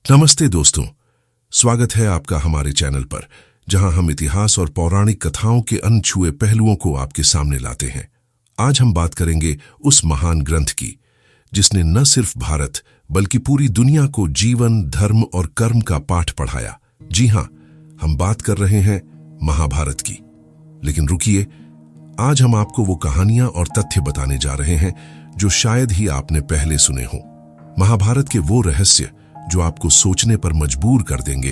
नमस्ते दोस्तों, स्वागत है आपका हमारे चैनल पर, जहां हम इतिहास और पौराणिक कथाओं के अनछुए पहलुओं को आपके सामने लाते हैं। आज हम बात करेंगे उस महान ग्रंथ की जिसने न सिर्फ भारत बल्कि पूरी दुनिया को जीवन, धर्म और कर्म का पाठ पढ़ाया। जी हां, हम बात कर रहे हैं महाभारत की। लेकिन रुकिए, आज हम आपको वो कहानियां और तथ्य बताने जा रहे हैं जो शायद ही आपने पहले सुने हों। महाभारत के वो रहस्य जो आपको सोचने पर मजबूर कर देंगे,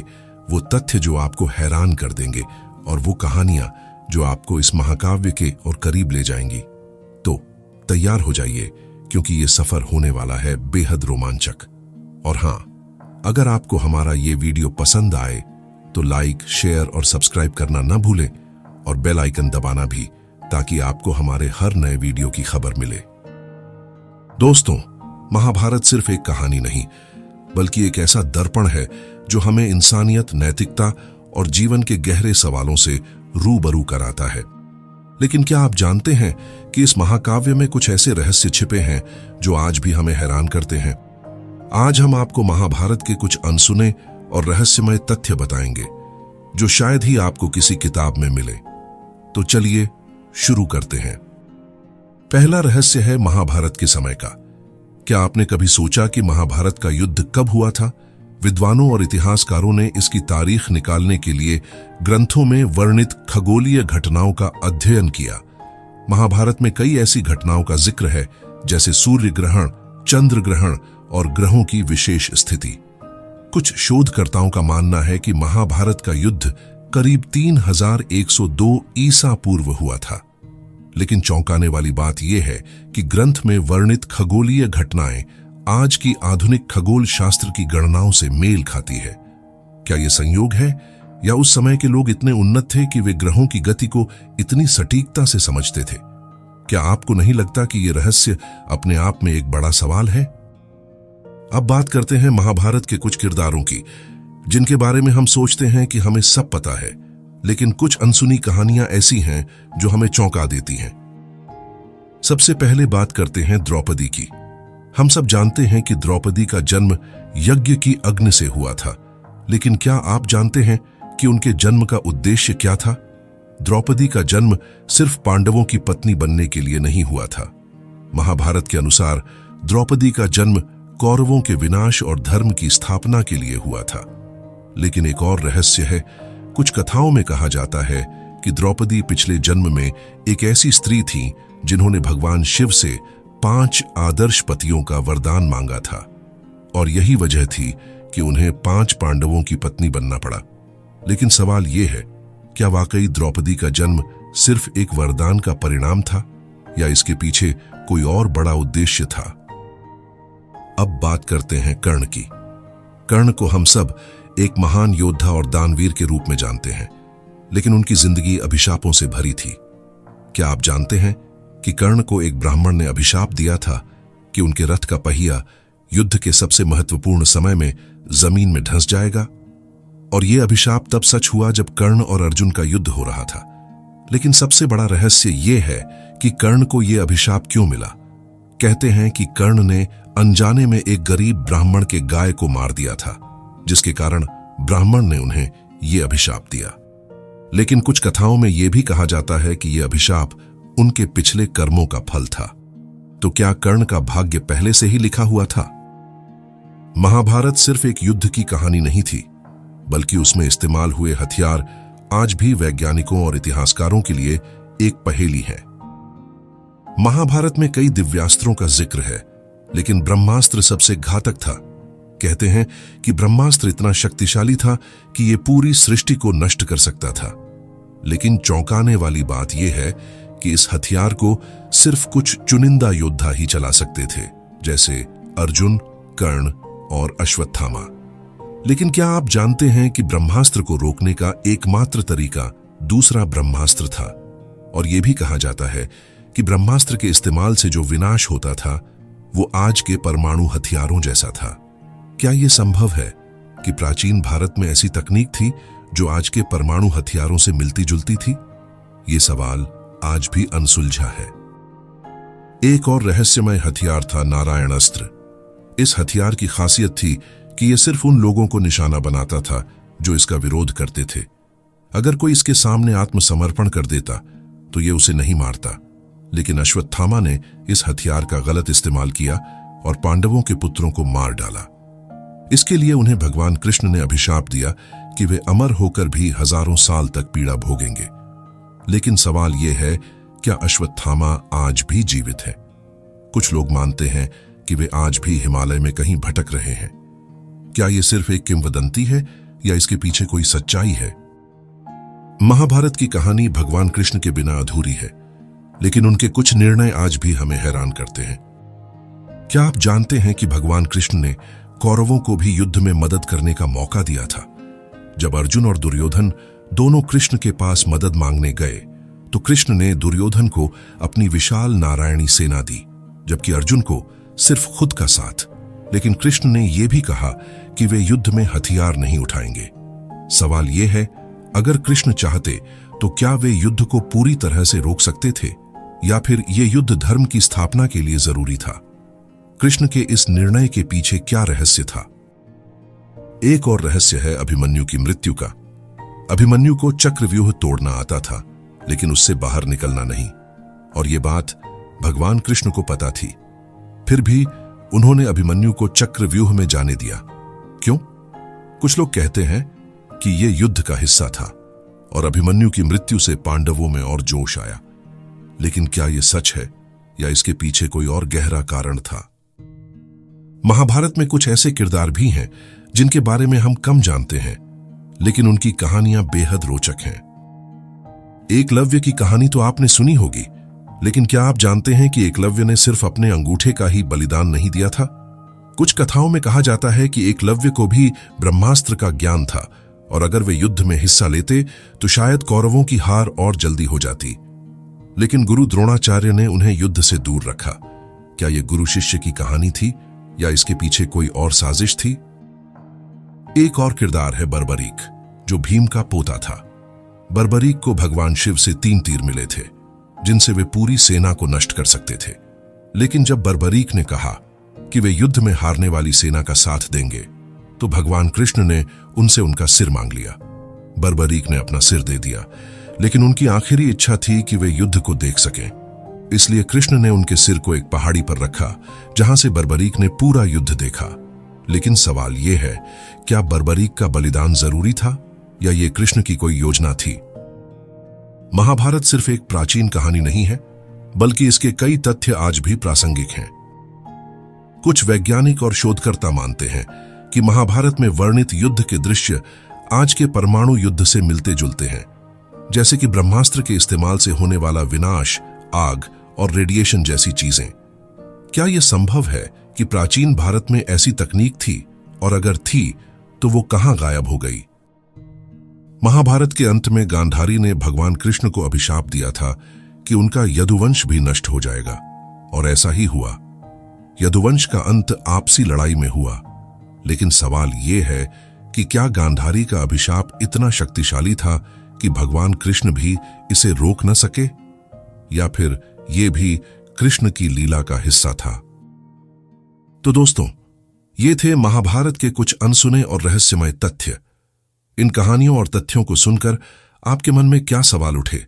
वो तथ्य जो आपको हैरान कर देंगे, और वो कहानियां जो आपको इस महाकाव्य के और करीब ले जाएंगी। तो तैयार हो जाइए, क्योंकि ये सफर होने वाला है बेहद रोमांचक। और हां, अगर आपको हमारा ये वीडियो पसंद आए तो लाइक, शेयर और सब्सक्राइब करना ना भूलें, और बेल आइकन दबाना भी, ताकि आपको हमारे हर नए वीडियो की खबर मिले। दोस्तों, महाभारत सिर्फ एक कहानी नहीं, बल्कि एक ऐसा दर्पण है जो हमें इंसानियत, नैतिकता और जीवन के गहरे सवालों से रूबरू कराता है। लेकिन क्या आप जानते हैं कि इस महाकाव्य में कुछ ऐसे रहस्य छिपे हैं जो आज भी हमें हैरान करते हैं? आज हम आपको महाभारत के कुछ अनसुने और रहस्यमय तथ्य बताएंगे जो शायद ही आपको किसी किताब में मिले। तो चलिए शुरू करते हैं। पहला रहस्य है महाभारत के समय का। क्या आपने कभी सोचा कि महाभारत का युद्ध कब हुआ था? विद्वानों और इतिहासकारों ने इसकी तारीख निकालने के लिए ग्रंथों में वर्णित खगोलीय घटनाओं का अध्ययन किया। महाभारत में कई ऐसी घटनाओं का जिक्र है, जैसे सूर्य ग्रहण, चंद्र ग्रहण और ग्रहों की विशेष स्थिति। कुछ शोधकर्ताओं का मानना है कि महाभारत का युद्ध करीब 3102 ईसा पूर्व हुआ था। लेकिन चौंकाने वाली बात यह है कि ग्रंथ में वर्णित खगोलीय घटनाएं आज की आधुनिक खगोल शास्त्र की गणनाओं से मेल खाती है। क्या यह संयोग है, या उस समय के लोग इतने उन्नत थे कि वे ग्रहों की गति को इतनी सटीकता से समझते थे? क्या आपको नहीं लगता कि यह रहस्य अपने आप में एक बड़ा सवाल है? अब बात करते हैं महाभारत के कुछ किरदारों की, जिनके बारे में हम सोचते हैं कि हमें सब पता है, लेकिन कुछ अनसुनी कहानियां ऐसी हैं जो हमें चौंका देती हैं। सबसे पहले बात करते हैं द्रौपदी की। हम सब जानते हैं कि द्रौपदी का जन्म यज्ञ की अग्नि से हुआ था, लेकिन क्या आप जानते हैं कि उनके जन्म का उद्देश्य क्या था? द्रौपदी का जन्म सिर्फ पांडवों की पत्नी बनने के लिए नहीं हुआ था। महाभारत के अनुसार द्रौपदी का जन्म कौरवों के विनाश और धर्म की स्थापना के लिए हुआ था। लेकिन एक और रहस्य है। कुछ कथाओं में कहा जाता है कि द्रौपदी पिछले जन्म में एक ऐसी स्त्री थी जिन्होंने भगवान शिव से 5 आदर्श पतियों का वरदान मांगा था, और यही वजह थी कि उन्हें 5 पांडवों की पत्नी बनना पड़ा। लेकिन सवाल यह है, क्या वाकई द्रौपदी का जन्म सिर्फ एक वरदान का परिणाम था, या इसके पीछे कोई और बड़ा उद्देश्य था? अब बात करते हैं कर्ण की। कर्ण को हम सब एक महान योद्धा और दानवीर के रूप में जानते हैं, लेकिन उनकी जिंदगी अभिशापों से भरी थी। क्या आप जानते हैं कि कर्ण को एक ब्राह्मण ने अभिशाप दिया था कि उनके रथ का पहिया युद्ध के सबसे महत्वपूर्ण समय में जमीन में धंस जाएगा? और यह अभिशाप तब सच हुआ जब कर्ण और अर्जुन का युद्ध हो रहा था। लेकिन सबसे बड़ा रहस्य यह है कि कर्ण को यह अभिशाप क्यों मिला। कहते हैं कि कर्ण ने अनजाने में एक गरीब ब्राह्मण के गाय को मार दिया था, जिसके कारण ब्राह्मण ने उन्हें यह अभिशाप दिया। लेकिन कुछ कथाओं में यह भी कहा जाता है कि यह अभिशाप उनके पिछले कर्मों का फल था। तो क्या कर्ण का भाग्य पहले से ही लिखा हुआ था? महाभारत सिर्फ एक युद्ध की कहानी नहीं थी, बल्कि उसमें इस्तेमाल हुए हथियार आज भी वैज्ञानिकों और इतिहासकारों के लिए एक पहेली है। महाभारत में कई दिव्यास्त्रों का जिक्र है, लेकिन ब्रह्मास्त्र सबसे घातक था। कहते हैं कि ब्रह्मास्त्र इतना शक्तिशाली था कि यह पूरी सृष्टि को नष्ट कर सकता था। लेकिन चौंकाने वाली बात यह है कि इस हथियार को सिर्फ कुछ चुनिंदा योद्धा ही चला सकते थे, जैसे अर्जुन, कर्ण और अश्वत्थामा। लेकिन क्या आप जानते हैं कि ब्रह्मास्त्र को रोकने का एकमात्र तरीका दूसरा ब्रह्मास्त्र था? और यह भी कहा जाता है कि ब्रह्मास्त्र के इस्तेमाल से जो विनाश होता था वो आज के परमाणु हथियारों जैसा था। क्या यह संभव है कि प्राचीन भारत में ऐसी तकनीक थी जो आज के परमाणु हथियारों से मिलती जुलती थी? ये सवाल आज भी अनसुलझा है। एक और रहस्यमय हथियार था नारायण अस्त्र। इस हथियार की खासियत थी कि यह सिर्फ उन लोगों को निशाना बनाता था जो इसका विरोध करते थे। अगर कोई इसके सामने आत्मसमर्पण कर देता तो ये उसे नहीं मारता, लेकिन अश्वत्थामा ने इस हथियार का गलत इस्तेमाल किया और पांडवों के पुत्रों को मार डाला। इसके लिए उन्हें भगवान कृष्ण ने अभिशाप दिया कि वे अमर होकर भी हजारों साल तक पीड़ा भोगेंगे। लेकिन सवाल यह है, क्या अश्वत्थामा आज भी जीवित है? कुछ लोग मानते हैं कि वे आज भी हिमालय में कहीं भटक रहे हैं। क्या यह सिर्फ एक किंवदंती है या इसके पीछे कोई सच्चाई है? महाभारत की कहानी भगवान कृष्ण के बिना अधूरी है, लेकिन उनके कुछ निर्णय आज भी हमें हैरान करते हैं। क्या आप जानते हैं कि भगवान कृष्ण ने कौरवों को भी युद्ध में मदद करने का मौका दिया था? जब अर्जुन और दुर्योधन दोनों कृष्ण के पास मदद मांगने गए तो कृष्ण ने दुर्योधन को अपनी विशाल नारायणी सेना दी, जबकि अर्जुन को सिर्फ खुद का साथ। लेकिन कृष्ण ने यह भी कहा कि वे युद्ध में हथियार नहीं उठाएंगे। सवाल यह है, अगर कृष्ण चाहते तो क्या वे युद्ध को पूरी तरह से रोक सकते थे, या फिर यह युद्ध धर्म की स्थापना के लिए जरूरी था? कृष्ण के इस निर्णय के पीछे क्या रहस्य था? एक और रहस्य है अभिमन्यु की मृत्यु का। अभिमन्यु को चक्रव्यूह तोड़ना आता था, लेकिन उससे बाहर निकलना नहीं, और यह बात भगवान कृष्ण को पता थी। फिर भी उन्होंने अभिमन्यु को चक्रव्यूह में जाने दिया। क्यों? कुछ लोग कहते हैं कि यह युद्ध का हिस्सा था और अभिमन्यु की मृत्यु से पांडवों में और जोश आया। लेकिन क्या यह सच है या इसके पीछे कोई और गहरा कारण था? महाभारत में कुछ ऐसे किरदार भी हैं जिनके बारे में हम कम जानते हैं, लेकिन उनकी कहानियां बेहद रोचक हैं। एकलव्य की कहानी तो आपने सुनी होगी, लेकिन क्या आप जानते हैं कि एकलव्य ने सिर्फ अपने अंगूठे का ही बलिदान नहीं दिया था? कुछ कथाओं में कहा जाता है कि एकलव्य को भी ब्रह्मास्त्र का ज्ञान था, और अगर वे युद्ध में हिस्सा लेते तो शायद कौरवों की हार और जल्दी हो जाती। लेकिन गुरु द्रोणाचार्य ने उन्हें युद्ध से दूर रखा। क्या यह गुरु शिष्य की कहानी थी या इसके पीछे कोई और साजिश थी? एक और किरदार है बर्बरीक, जो भीम का पोता था। बर्बरीक को भगवान शिव से 3 तीर मिले थे, जिनसे वे पूरी सेना को नष्ट कर सकते थे। लेकिन जब बर्बरीक ने कहा कि वे युद्ध में हारने वाली सेना का साथ देंगे, तो भगवान कृष्ण ने उनसे उनका सिर मांग लिया। बर्बरीक ने अपना सिर दे दिया, लेकिन उनकी आखिरी इच्छा थी कि वे युद्ध को देख सकें। इसलिए कृष्ण ने उनके सिर को एक पहाड़ी पर रखा, जहां से बर्बरीक ने पूरा युद्ध देखा। लेकिन सवाल यह है, क्या बर्बरीक का बलिदान जरूरी था या यह कृष्ण की कोई योजना थी? महाभारत सिर्फ एक प्राचीन कहानी नहीं है, बल्कि इसके कई तथ्य आज भी प्रासंगिक हैं। कुछ वैज्ञानिक और शोधकर्ता मानते हैं कि महाभारत में वर्णित युद्ध के दृश्य आज के परमाणु युद्ध से मिलते जुलते हैं, जैसे कि ब्रह्मास्त्र के इस्तेमाल से होने वाला विनाश, आग और रेडिएशन जैसी चीजें। क्या यह संभव है कि प्राचीन भारत में ऐसी तकनीक थी, और अगर थी तो वो कहां गायब हो गई? महाभारत के अंत में गांधारी ने भगवान कृष्ण को अभिशाप दिया था कि उनका यदुवंश भी नष्ट हो जाएगा, और ऐसा ही हुआ। यदुवंश का अंत आपसी लड़ाई में हुआ। लेकिन सवाल यह है कि क्या गांधारी का अभिशाप इतना शक्तिशाली था कि भगवान कृष्ण भी इसे रोक न सके, या फिर यह भी कृष्ण की लीला का हिस्सा था? तो दोस्तों, ये थे महाभारत के कुछ अनसुने और रहस्यमय तथ्य। इन कहानियों और तथ्यों को सुनकर आपके मन में क्या सवाल उठे?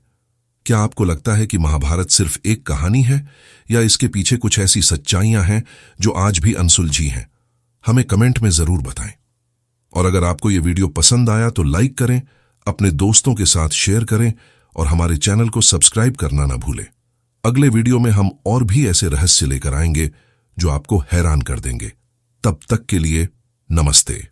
क्या आपको लगता है कि महाभारत सिर्फ एक कहानी है, या इसके पीछे कुछ ऐसी सच्चाइयां हैं जो आज भी अनसुलझी हैं? हमें कमेंट में जरूर बताएं। और अगर आपको यह वीडियो पसंद आया तो लाइक करें, अपने दोस्तों के साथ शेयर करें, और हमारे चैनल को सब्सक्राइब करना ना भूलें। अगले वीडियो में हम और भी ऐसे रहस्य लेकर आएंगे जो आपको हैरान कर देंगे। तब तक के लिए नमस्ते।